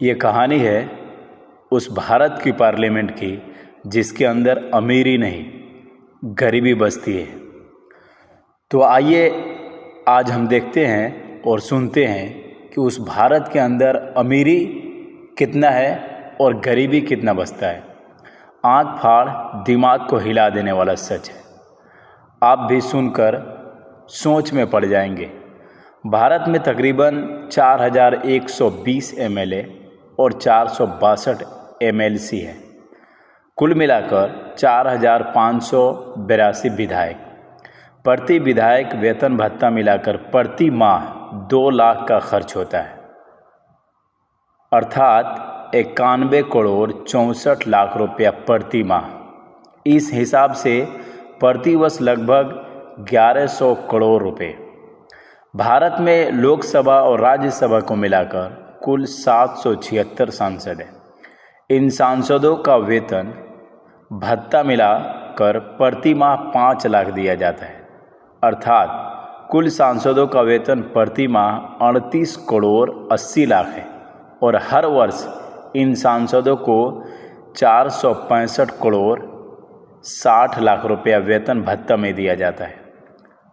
ये कहानी है उस भारत की पार्लियामेंट की जिसके अंदर अमीरी नहीं गरीबी बसती है। तो आइए आज हम देखते हैं और सुनते हैं कि उस भारत के अंदर अमीरी कितना है और गरीबी कितना बसता है। आंख फाड़ दिमाग को हिला देने वाला सच है। आप भी सुनकर सोच में पड़ जाएंगे। भारत में तकरीबन 4120 एमएलए और 462 एमएलसी है। कुल मिलाकर 4582 विधायक। प्रति विधायक वेतन भत्ता मिलाकर प्रति माह 2 लाख का खर्च होता है, अर्थात 91 करोड़ 64 लाख रुपया प्रति माह। इस हिसाब से प्रति वर्ष लगभग 1100 करोड़ रुपए। भारत में लोकसभा और राज्यसभा को मिलाकर कुल 776 सांसद हैं। इन सांसदों का वेतन भत्ता मिलाकर प्रति माह 5 लाख दिया जाता है, अर्थात कुल सांसदों का वेतन प्रति माह 38 करोड़ 80 लाख है और हर वर्ष इन सांसदों को 465 करोड़ 60 लाख रुपया वेतन भत्ता में दिया जाता है।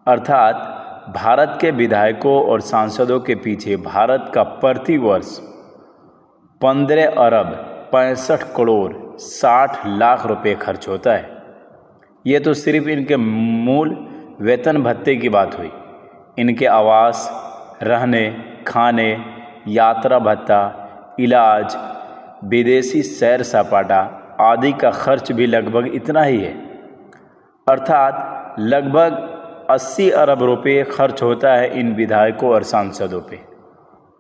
अर्थात भारत के विधायकों और सांसदों के पीछे भारत का प्रति वर्ष 15 अरब 65 करोड़ 60 लाख रुपए खर्च होता है। ये तो सिर्फ इनके मूल वेतन भत्ते की बात हुई। इनके आवास, रहने, खाने, यात्रा भत्ता, इलाज, विदेशी सैर सपाटा आदि का खर्च भी लगभग इतना ही है, अर्थात लगभग 80 अरब रुपये खर्च होता है इन विधायकों और सांसदों पे।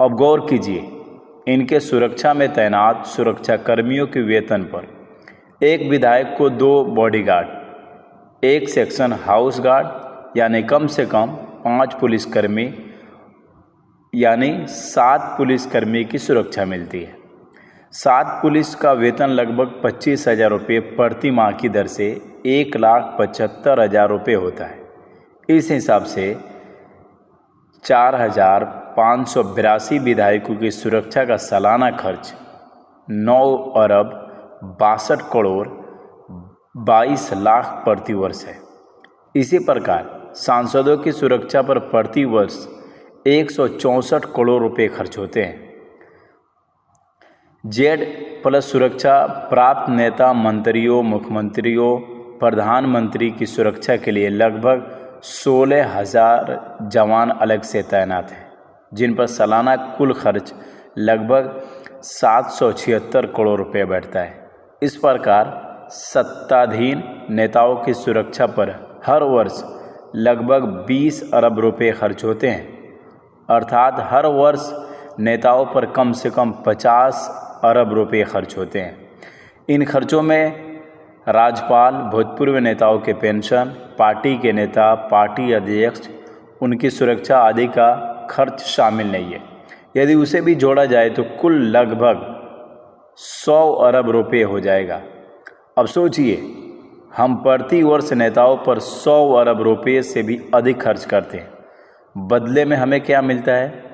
अब गौर कीजिए, इनके सुरक्षा में तैनात सुरक्षा कर्मियों के वेतन पर एक विधायक को 2 बॉडीगार्ड, 1 सेक्शन हाउस गार्ड यानी कम से कम 5 पुलिसकर्मी यानी 7 पुलिसकर्मी की सुरक्षा मिलती है। 7 पुलिस का वेतन लगभग 25,000 रुपये प्रति माह की दर से 1,75,000 रुपये होता है। इस हिसाब से 4,582 विधायकों की सुरक्षा का सालाना खर्च 9 अरब 62 करोड़ 22 लाख प्रति वर्ष है। इसी प्रकार सांसदों की सुरक्षा पर प्रति वर्ष 164 करोड़ रुपए खर्च होते हैं। जेड प्लस सुरक्षा प्राप्त नेता, मंत्रियों, मुख्यमंत्रियों, प्रधानमंत्री की सुरक्षा के लिए लगभग 16,000 जवान अलग से तैनात हैं, जिन पर सालाना कुल खर्च लगभग 776 करोड़ रुपये बैठता है। इस प्रकार सत्ताधीन नेताओं की सुरक्षा पर हर वर्ष लगभग 20 अरब रुपये खर्च होते हैं, अर्थात हर वर्ष नेताओं पर कम से कम 50 अरब रुपये खर्च होते हैं। इन खर्चों में राज्यपाल, भूतपूर्व नेताओं के पेंशन, पार्टी के नेता, पार्टी अध्यक्ष, उनकी सुरक्षा आदि का खर्च शामिल नहीं है। यदि उसे भी जोड़ा जाए तो कुल लगभग 100 अरब रुपये हो जाएगा। अब सोचिए, हम प्रति वर्ष नेताओं पर 100 अरब रुपये से भी अधिक खर्च करते हैं। बदले में हमें क्या मिलता है?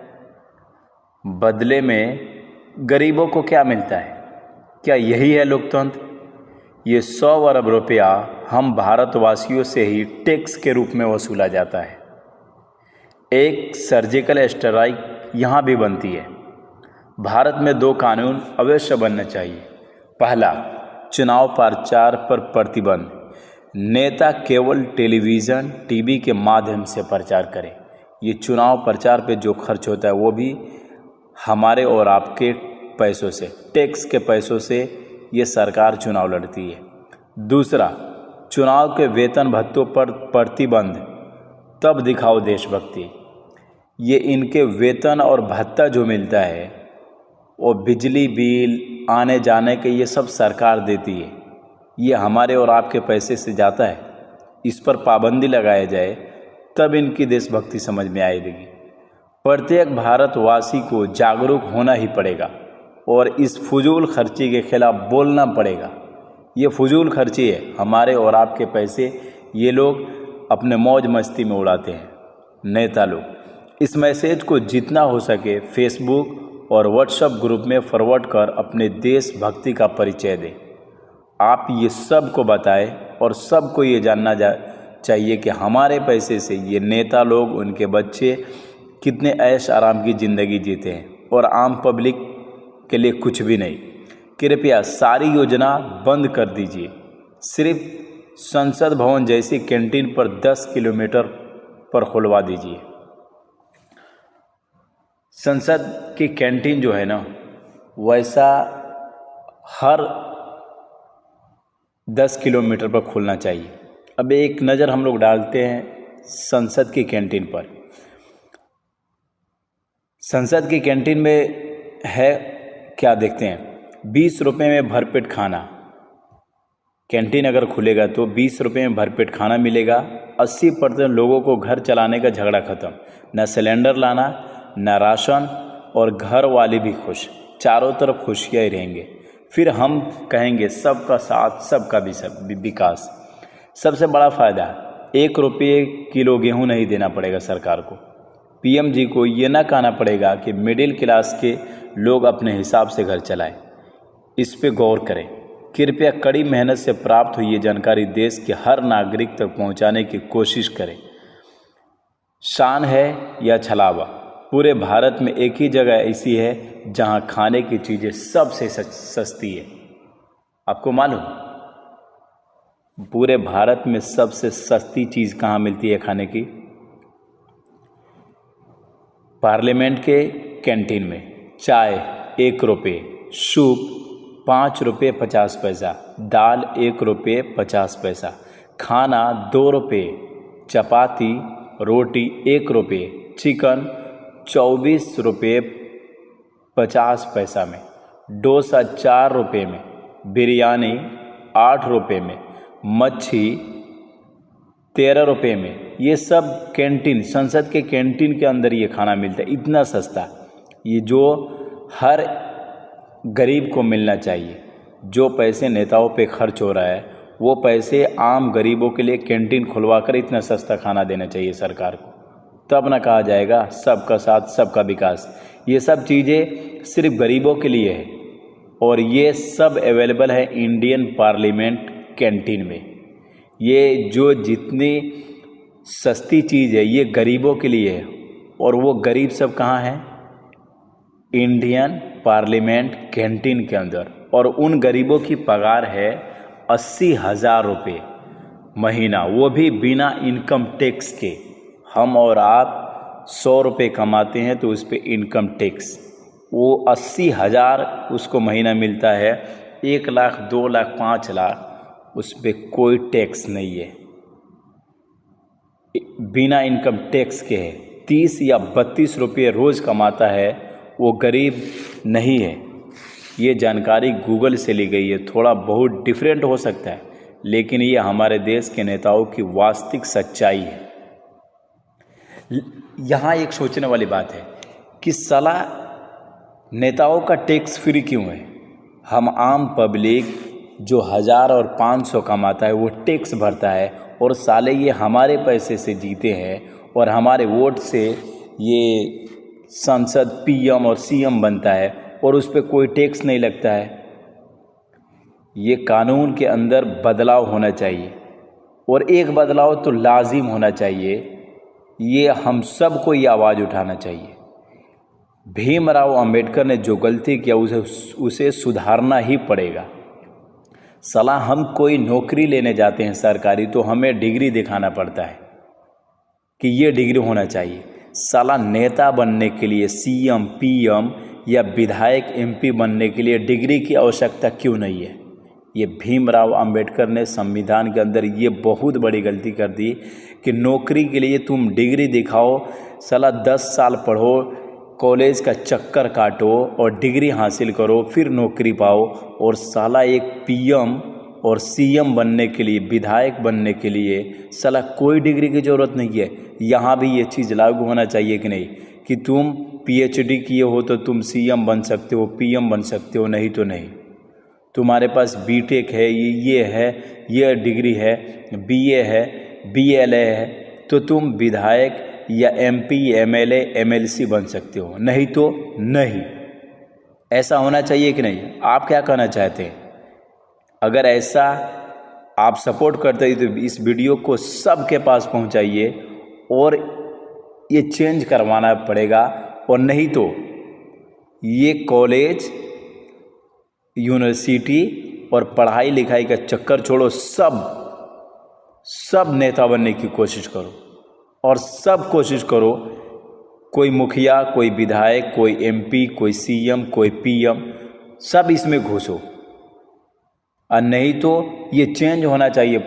बदले में गरीबों को क्या मिलता है? क्या यही है लोकतंत्र? ये 100 अरब रुपया हम भारतवासियों से ही टैक्स के रूप में वसूला जाता है। एक सर्जिकल स्ट्राइक यहाँ भी बनती है। भारत में 2 कानून अवश्य बनना चाहिए। पहला, चुनाव प्रचार पर प्रतिबंध। नेता केवल टेलीविज़न, टीवी के माध्यम से प्रचार करें। ये चुनाव प्रचार पे जो खर्च होता है वो भी हमारे और आपके पैसों से, टैक्स के पैसों से ये सरकार चुनाव लड़ती है। दूसरा, चुनाव के वेतन भत्तों पर प्रतिबंध। तब दिखाओ देशभक्ति। ये इनके वेतन और भत्ता जो मिलता है वो बिजली बिल, आने जाने के, ये सब सरकार देती है। ये हमारे और आपके पैसे से जाता है। इस पर पाबंदी लगाया जाए तब इनकी देशभक्ति समझ में आएगी। प्रत्येक भारतवासी को जागरूक होना ही पड़ेगा और इस फजूल खर्ची के खिलाफ बोलना पड़ेगा। ये फजूल खर्ची है, हमारे और आपके पैसे ये लोग अपने मौज मस्ती में उड़ाते हैं नेता लोग। इस मैसेज को जितना हो सके फेसबुक और व्हाट्सएप ग्रुप में फॉरवर्ड कर अपने देशभक्ति का परिचय दें। आप ये सबको बताएं और सबको ये जानना चाहिए कि हमारे पैसे से ये नेता लोग, उनके बच्चे कितने ऐश आराम की ज़िंदगी जीते हैं और आम पब्लिक के लिए कुछ भी नहीं। कृपया सारी योजना बंद कर दीजिए। सिर्फ संसद भवन जैसी कैंटीन पर 10 किलोमीटर पर खुलवा दीजिए। संसद की कैंटीन जो है ना, वैसा हर 10 किलोमीटर पर खुलना चाहिए। अब एक नज़र हम लोग डालते हैं संसद की कैंटीन पर। संसद की कैंटीन में है क्या, देखते हैं। 20 रुपये में भरपेट खाना। कैंटीन अगर खुलेगा तो 20 रुपये में भरपेट खाना मिलेगा। 80% लोगों को घर चलाने का झगड़ा ख़त्म। न सिलेंडर लाना, न राशन, और घर वाले भी खुश। चारों तरफ खुशियाँ ही रहेंगे। फिर हम कहेंगे सबका साथ, सबका विकास। सबसे बड़ा फ़ायदा, 1 रुपये किलो गेहूँ नहीं देना पड़ेगा सरकार को। पीएम जी को ये ना कहना पड़ेगा कि मिडिल क्लास के लोग अपने हिसाब से घर चलाएं। इस पे गौर करें। कृपया कड़ी मेहनत से प्राप्त हुई ये जानकारी देश के हर नागरिक तक पहुंचाने की कोशिश करें। शान है या छलावा, पूरे भारत में एक ही जगह ऐसी है जहां खाने की चीज़ें सबसे सस्ती है। आपको मालूम, पूरे भारत में सबसे सस्ती चीज़ कहाँ मिलती है खाने की? पार्लियामेंट के कैंटीन में। चाय 1 रुपये, सूप 5 रुपये 50 पैसा, दाल 1 रुपये 50 पैसा, खाना 2 रुपये, चपाती रोटी 1 रुपये, चिकन 24 रुपये 50 पैसा में, डोसा 4 रुपये में, बिरयानी 8 रुपये में, मच्छी 13 रुपये में। ये सब कैंटीन, संसद के कैंटीन के अंदर ये खाना मिलता है। इतना सस्ता, ये जो हर गरीब को मिलना चाहिए। जो पैसे नेताओं पे खर्च हो रहा है, वो पैसे आम गरीबों के लिए कैंटीन खुलवा कर इतना सस्ता खाना देना चाहिए सरकार को। तब ना कहा जाएगा सबका साथ, सबका विकास। ये सब चीज़ें सिर्फ गरीबों के लिए है और ये सब अवेलेबल है इंडियन पार्लियामेंट कैंटीन में। ये जो जितनी सस्ती चीज़ है ये गरीबों के लिए है, और वो गरीब सब कहाँ हैं? इंडियन पार्लियामेंट कैंटीन के अंदर। और उन गरीबों की पगार है 80,000 रुपये महीना, वो भी बिना इनकम टैक्स के। हम और आप 100 रुपये कमाते हैं तो उस पर इनकम टैक्स, वो 80,000 उसको महीना मिलता है। 1 लाख, 2 लाख, 5 लाख, उस पर कोई टैक्स नहीं है, बिना इनकम टैक्स के है। 30 या 32 रुपये रोज़ कमाता है, वो गरीब नहीं है। ये जानकारी गूगल से ली गई है। थोड़ा बहुत डिफरेंट हो सकता है, लेकिन ये हमारे देश के नेताओं की वास्तविक सच्चाई है। यहाँ एक सोचने वाली बात है कि साला नेताओं का टैक्स फ्री क्यों है? हम आम पब्लिक जो 1000 और 500 कमाता है वो टैक्स भरता है, और साले ये हमारे पैसे से जीते हैं और हमारे वोट से ये संसद पीएम और सीएम बनता है और उस पर कोई टैक्स नहीं लगता है। ये कानून के अंदर बदलाव होना चाहिए, और एक बदलाव तो लाजिम होना चाहिए। ये हम सब को ये आवाज़ उठाना चाहिए। भीमराव अंबेडकर ने जो गलती किया उसे सुधारना ही पड़ेगा। साला हम कोई नौकरी लेने जाते हैं सरकारी, तो हमें डिग्री दिखाना पड़ता है कि ये डिग्री होना चाहिए। साला नेता बनने के लिए, सीएम, पीएम या विधायक, एमपी बनने के लिए डिग्री की आवश्यकता क्यों नहीं है? ये भीमराव अंबेडकर ने संविधान के अंदर ये बहुत बड़ी गलती कर दी कि नौकरी के लिए तुम डिग्री दिखाओ। साला 10 साल पढ़ो, कॉलेज का चक्कर काटो और डिग्री हासिल करो, फिर नौकरी पाओ। और साला एक पीएम और सीएम बनने के लिए, विधायक बनने के लिए साला कोई डिग्री की ज़रूरत नहीं है। यहाँ भी ये चीज़ लागू होना चाहिए कि नहीं, कि तुम पीएचडी किए हो तो तुम सीएम बन सकते हो, पीएम बन सकते हो, नहीं तो नहीं। तुम्हारे पास बीटेक है, ये है, ये डिग्री है, बीए है, बीएलए है, तो तुम विधायक या एमपी, एमएलए, एमएलसी बन सकते हो, नहीं तो नहीं। ऐसा होना चाहिए कि नहीं? आप क्या कहना चाहते हैं? अगर ऐसा आप सपोर्ट करते हैं तो इस वीडियो को सबके पास पहुंचाइए और ये चेंज करवाना पड़ेगा। और नहीं तो ये कॉलेज, यूनिवर्सिटी और पढ़ाई लिखाई का चक्कर छोड़ो, सब नेता बनने की कोशिश करो और सब कोशिश करो। कोई मुखिया, कोई विधायक, कोई एमपी, कोई सीएम, कोई पीएम, सब इसमें घुसो। और नहीं तो ये चेंज होना चाहिए।